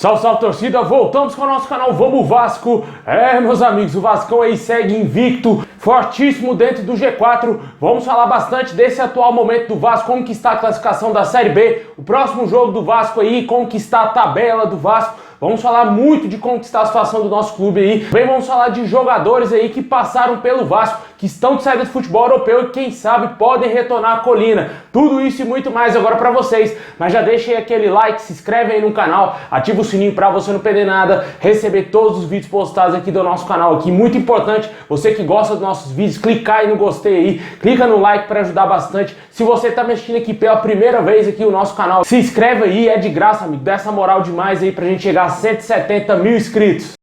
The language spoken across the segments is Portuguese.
Salve, salve torcida, voltamos com o nosso canal Vamos Vasco. Meus amigos, o Vascão aí segue invicto, fortíssimo dentro do G4. Vamos falar bastante desse atual momento do Vasco, como que está a classificação da Série B, o próximo jogo do Vasco aí, como que está a tabela do Vasco. Vamos falar muito de como está a situação do nosso clube aí. Também vamos falar de jogadores aí que passaram pelo Vasco, que estão de saída do futebol europeu e quem sabe podem retornar à colina. Tudo isso e muito mais agora pra vocês. Mas já deixa aí aquele like, se inscreve aí no canal, ativa o sininho pra você não perder nada, receber todos os vídeos postados aqui do nosso canal aqui. Muito importante, você que gosta dos nossos vídeos, clicar aí no gostei aí, clica no like pra ajudar bastante. Se você tá mexendo aqui pela primeira vez aqui no nosso canal, se inscreve aí, é de graça, amigo. Dá essa moral demais aí pra gente chegar a 170 mil inscritos.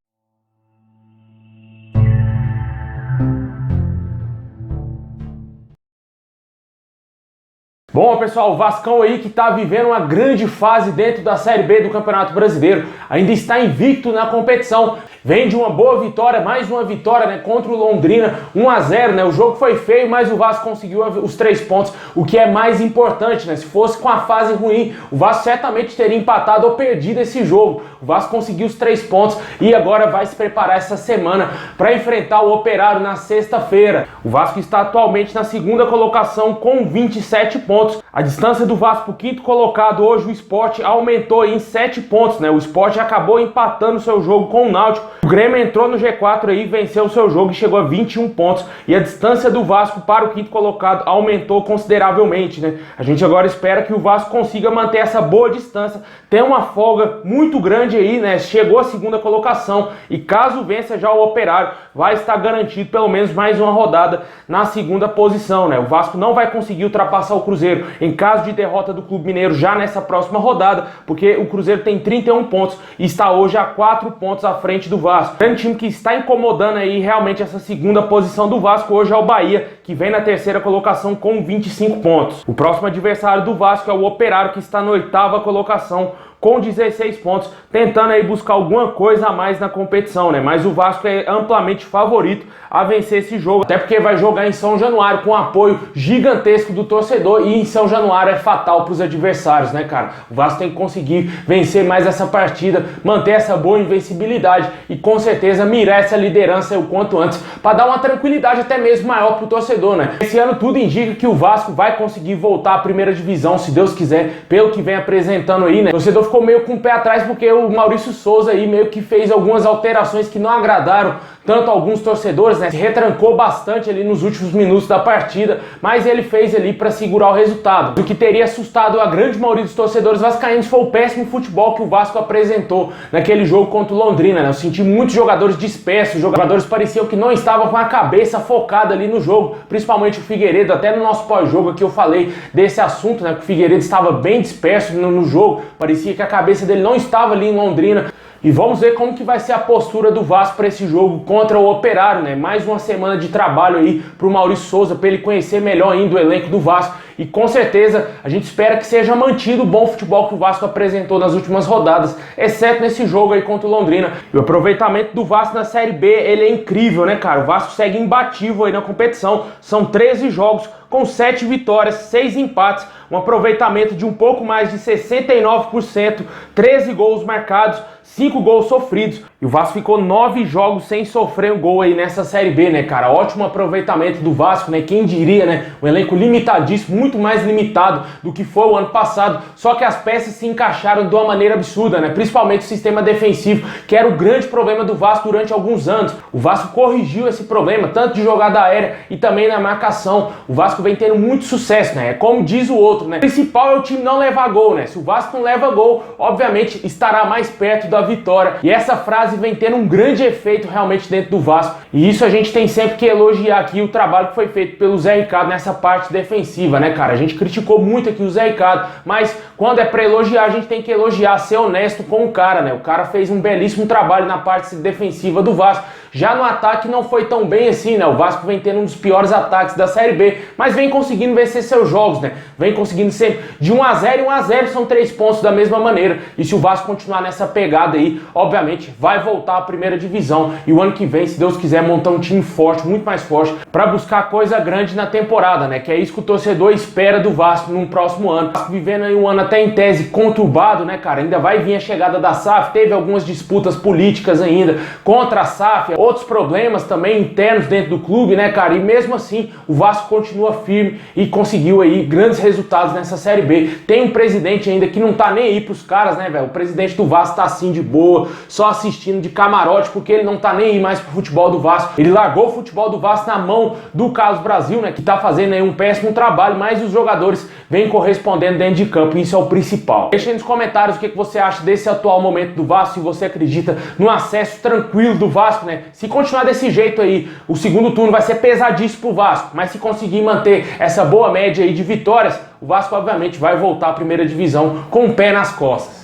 Bom, pessoal, o Vascão aí que tá vivendo uma grande fase dentro da Série B do Campeonato Brasileiro, ainda está invicto na competição, vem de uma boa vitória, mais uma vitória, né, contra o Londrina, 1 a 0, né, o jogo foi feio, mas o Vasco conseguiu os 3 pontos, o que é mais importante, né, se fosse com a fase ruim, o Vasco certamente teria empatado ou perdido esse jogo, o Vasco conseguiu os 3 pontos e agora vai se preparar essa semana para enfrentar o Operário na sexta-feira. O Vasco está atualmente na segunda colocação com 27 pontos. A distância do Vasco para o quinto colocado hoje, o Sport, aumentou em 7 pontos, né? O Sport acabou empatando o seu jogo com o Náutico. O Grêmio entrou no G4 aí, venceu o seu jogo e chegou a 21 pontos. E a distância do Vasco para o quinto colocado aumentou consideravelmente, né? A gente agora espera que o Vasco consiga manter essa boa distância, tem uma folga muito grande aí, né? Chegou à segunda colocação e caso vença já o Operário, vai estar garantido pelo menos mais uma rodada na segunda posição, né? O Vasco não vai conseguir ultrapassar o Cruzeiro em caso de derrota do Clube Mineiro já nessa próxima rodada, porque o Cruzeiro tem 31 pontos e está hoje a 4 pontos à frente do Vasco. O time que está incomodando aí realmente essa segunda posição do Vasco hoje é o Bahia, que vem na terceira colocação com 25 pontos. O próximo adversário do Vasco é o Operário, que está na 8ª colocação com 16 pontos, tentando aí buscar alguma coisa a mais na competição, né? Mas o Vasco é amplamente favorito a vencer esse jogo, até porque vai jogar em São Januário com um apoio gigantesco do torcedor e em São Januário é fatal para os adversários, né, cara? O Vasco tem que conseguir vencer mais essa partida, manter essa boa invencibilidade e com certeza mirar essa liderança o quanto antes, para dar uma tranquilidade até mesmo maior para o torcedor, né? Esse ano tudo indica que o Vasco vai conseguir voltar à primeira divisão, se Deus quiser, pelo que vem apresentando aí, né? O torcedor ficou meio com o pé atrás porque o Maurício Souza aí meio que fez algumas alterações que não agradaram tanto alguns torcedores, né? Se retrancou bastante ali nos últimos minutos da partida, mas ele fez ali para segurar o resultado. O que teria assustado a grande maioria dos torcedores vascaínos foi o péssimo futebol que o Vasco apresentou naquele jogo contra o Londrina, né? Eu senti muitos jogadores dispersos, jogadores pareciam que não estavam com a cabeça focada ali no jogo, principalmente o Figueiredo. Até no nosso pós-jogo aqui eu falei desse assunto, né? Que o Figueiredo estava bem disperso no jogo, parecia que a cabeça dele não estava ali em Londrina. E vamos ver como que vai ser a postura do Vasco para esse jogo contra o Operário, né? Mais uma semana de trabalho aí para o Maurício Souza, para ele conhecer melhor ainda o elenco do Vasco. E com certeza a gente espera que seja mantido o bom futebol que o Vasco apresentou nas últimas rodadas, exceto nesse jogo aí contra o Londrina. E o aproveitamento do Vasco na Série B, ele é incrível, né, cara? O Vasco segue imbatível aí na competição. São 13 jogos com 7 vitórias, 6 empates, um aproveitamento de um pouco mais de 69%, 13 gols marcados, 5 gols sofridos. E o Vasco ficou 9 jogos sem sofrer um gol aí nessa Série B, né, cara? Ótimo aproveitamento do Vasco, né? Quem diria, né? Um elenco limitadíssimo, muito mais limitado do que foi o ano passado. Só que as peças se encaixaram de uma maneira absurda, né? Principalmente o sistema defensivo, que era o grande problema do Vasco durante alguns anos. O Vasco corrigiu esse problema, tanto de jogada aérea e também na marcação. O Vasco vem tendo muito sucesso, né? É como diz o outro, né? O principal é o time não levar gol, né? Se o Vasco não leva gol, obviamente estará mais perto da vitória. E essa frase vem tendo um grande efeito realmente dentro do Vasco. E isso a gente tem sempre que elogiar aqui o trabalho que foi feito pelo Zé Ricardo nessa parte defensiva, né, cara? A gente criticou muito aqui o Zé Ricardo, mas quando é pra elogiar, a gente tem que elogiar, ser honesto com o cara, né? O cara fez um belíssimo trabalho na parte defensiva do Vasco. Já no ataque não foi tão bem assim, né? O Vasco vem tendo um dos piores ataques da Série B, mas vem conseguindo vencer seus jogos, né? Vem conseguindo sempre de 1 a 0 e 1 a 0 são 3 pontos da mesma maneira. E se o Vasco continuar nessa pegada aí, obviamente vai voltar à primeira divisão e o ano que vem, se Deus quiser, montar um time forte, muito mais forte, para buscar coisa grande na temporada, né? Que é isso que o torcedor espera do Vasco no próximo ano. O Vasco vivendo aí um ano até em tese conturbado, né, cara? Ainda vai vir a chegada da SAF, teve algumas disputas políticas ainda contra a SAF, outros problemas também internos dentro do clube, né, cara? E mesmo assim, o Vasco continua firme e conseguiu aí grandes resultados nessa Série B. Tem um presidente ainda que não tá nem aí pros caras, né, velho? O presidente do Vasco tá assim de boa, só assistindo de camarote, porque ele não tá nem aí mais pro futebol do Vasco. Ele largou o futebol do Vasco na mão do Carlos Brasil, né, que tá fazendo aí um péssimo trabalho, mas os jogadores vêm correspondendo dentro de campo, e isso é o principal. Deixa aí nos comentários o que você acha desse atual momento do Vasco, se você acredita no acesso tranquilo do Vasco, né? Se continuar desse jeito aí, o segundo turno vai ser pesadíssimo pro Vasco, mas se conseguir manter essa boa média aí de vitórias, o Vasco obviamente vai voltar à primeira divisão com o pé nas costas.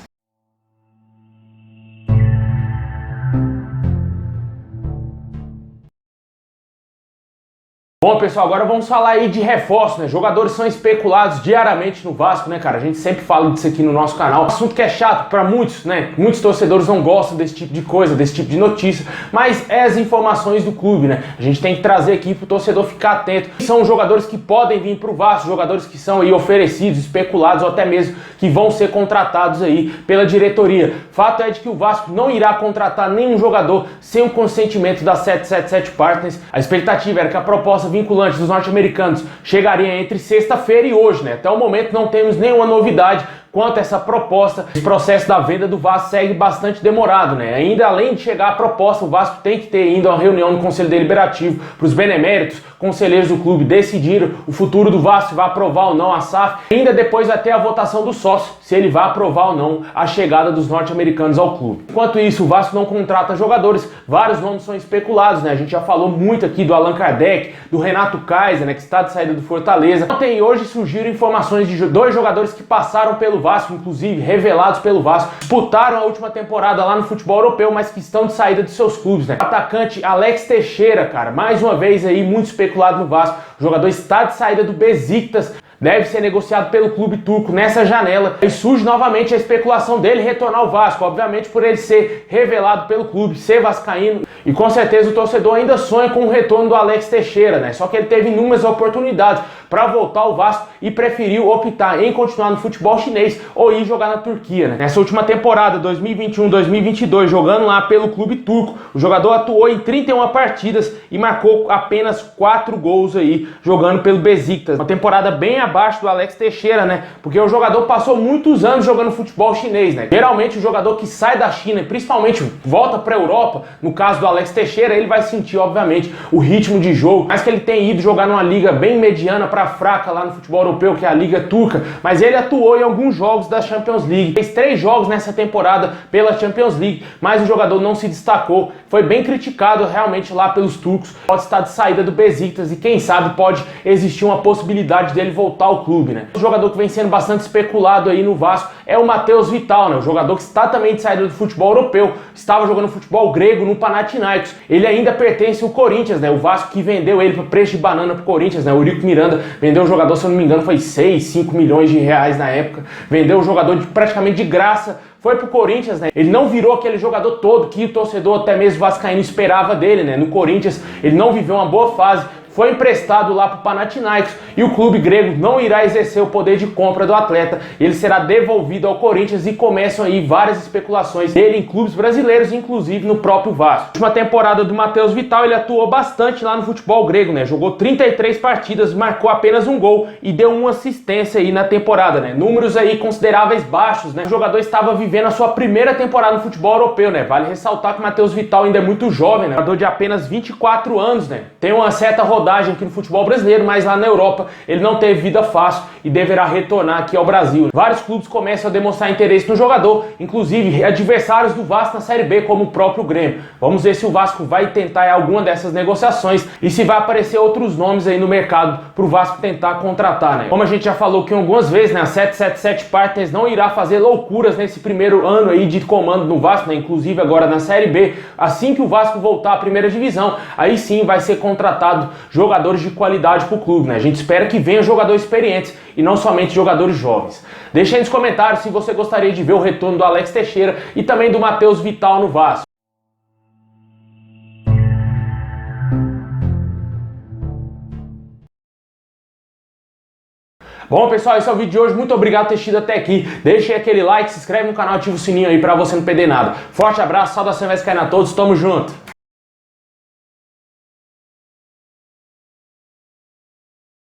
Bom, pessoal, agora vamos falar aí de reforço, né? Jogadores são especulados diariamente no Vasco, né, cara? A gente sempre fala disso aqui no nosso canal. Assunto que é chato para muitos, né? Muitos torcedores não gostam desse tipo de coisa, desse tipo de notícia, mas é as informações do clube, né? A gente tem que trazer aqui pro torcedor ficar atento. São jogadores que podem vir pro Vasco, jogadores que são aí oferecidos, especulados ou até mesmo que vão ser contratados aí pela diretoria. Fato é de que o Vasco não irá contratar nenhum jogador sem o consentimento da 777 Partners. A expectativa era que a proposta vinculante dos norte-americanos chegaria entre sexta-feira e hoje, né? Até o momento não temos nenhuma novidade quanto a essa proposta. Esse processo da venda do Vasco segue bastante demorado, né? Ainda além de chegar a proposta, o Vasco tem que ter ainda uma reunião no Conselho Deliberativo para os beneméritos, conselheiros do clube decidiram o futuro do Vasco, se vai aprovar ou não a SAF. Ainda depois vai ter a votação do sócio, se ele vai aprovar ou não a chegada dos norte-americanos ao clube. Enquanto isso, o Vasco não contrata jogadores, vários nomes são especulados, né? A gente já falou muito aqui do Allan Kardec, do Renato Kaiser, né, que está de saída do Fortaleza. Ontem e hoje surgiram informações de dois jogadores que passaram pelo Vasco, inclusive revelados pelo Vasco, disputaram a última temporada lá no futebol europeu, mas que estão de saída de seus clubes, né? O atacante Alex Teixeira, cara, mais uma vez aí muito especulado no Vasco. O jogador está de saída do Besiktas, deve ser negociado pelo clube turco nessa janela. E surge novamente a especulação dele retornar ao Vasco, obviamente por ele ser revelado pelo clube, ser vascaíno. E com certeza o torcedor ainda sonha com o retorno do Alex Teixeira, né? Só que ele teve inúmeras oportunidades para voltar ao Vasco e preferiu optar em continuar no futebol chinês ou ir jogar na Turquia, né? Nessa última temporada, 2021-2022, jogando lá pelo clube turco, o jogador atuou em 31 partidas e marcou apenas 4 gols aí, jogando pelo Besiktas. Uma temporada bem abaixo do Alex Teixeira, né? Porque o jogador passou muitos anos jogando futebol chinês, né? Geralmente o jogador que sai da China e principalmente volta para a Europa, no caso do Alex Teixeira, ele vai sentir, obviamente, o ritmo de jogo, mas que ele tem ido jogar numa liga bem mediana para fraca lá no futebol europeu, que é a Liga Turca, mas ele atuou em alguns jogos da Champions League. Fez 3 jogos nessa temporada pela Champions League, mas o jogador não se destacou. Foi bem criticado realmente lá pelos turcos. Pode estar de saída do Besiktas e quem sabe pode existir uma possibilidade dele voltar ao clube, né? O jogador que vem sendo bastante especulado aí no Vasco é o Matheus Vital, né? O jogador que está também de saída do futebol europeu, estava jogando futebol grego no Panathinaikos. Ele ainda pertence ao Corinthians, né? O Vasco que vendeu ele por preço de banana pro Corinthians, né? O Eurico Miranda vendeu o jogador, se eu não me engano, foi 6, 5 milhões de reais na época. Vendeu o jogador praticamente de graça. Foi pro Corinthians, né? Ele não virou aquele jogador todo que o torcedor, até mesmo vascaíno, esperava dele, né? No Corinthians, ele não viveu uma boa fase. Foi emprestado lá para o Panathinaikos e o clube grego não irá exercer o poder de compra do atleta. Ele será devolvido ao Corinthians e começam aí várias especulações dele em clubes brasileiros, inclusive no próprio Vasco. Na última temporada do Matheus Vital, ele atuou bastante lá no futebol grego, né? Jogou 33 partidas, marcou apenas um gol e deu uma assistência aí na temporada, né? Números aí consideráveis baixos, né? O jogador estava vivendo a sua primeira temporada no futebol europeu, né? Vale ressaltar que o Matheus Vital ainda é muito jovem, né? Jogador de apenas 24 anos, né? Tem uma certa rodagem aqui no futebol brasileiro, mas lá na Europa ele não teve vida fácil e deverá retornar aqui ao Brasil. Vários clubes começam a demonstrar interesse no jogador, inclusive adversários do Vasco na Série B, como o próprio Grêmio. Vamos ver se o Vasco vai tentar alguma dessas negociações e se vai aparecer outros nomes aí no mercado para o Vasco tentar contratar, né? Como a gente já falou aqui algumas vezes, né? A 777 Partners não irá fazer loucuras nesse primeiro ano aí de comando no Vasco, né? Inclusive agora na Série B. Assim que o Vasco voltar à primeira divisão, aí sim vai ser contratado jogadores de qualidade para o clube, né? A gente espera que venham jogadores experientes e não somente jogadores jovens. Deixa aí nos comentários se você gostaria de ver o retorno do Alex Teixeira e também do Matheus Vital no Vasco. Bom, pessoal, esse é o vídeo de hoje. Muito obrigado por ter assistido até aqui. Deixa aí aquele like, se inscreve no canal, ativa o sininho aí pra você não perder nada. Forte abraço, saudação vascaína a todos, tamo junto!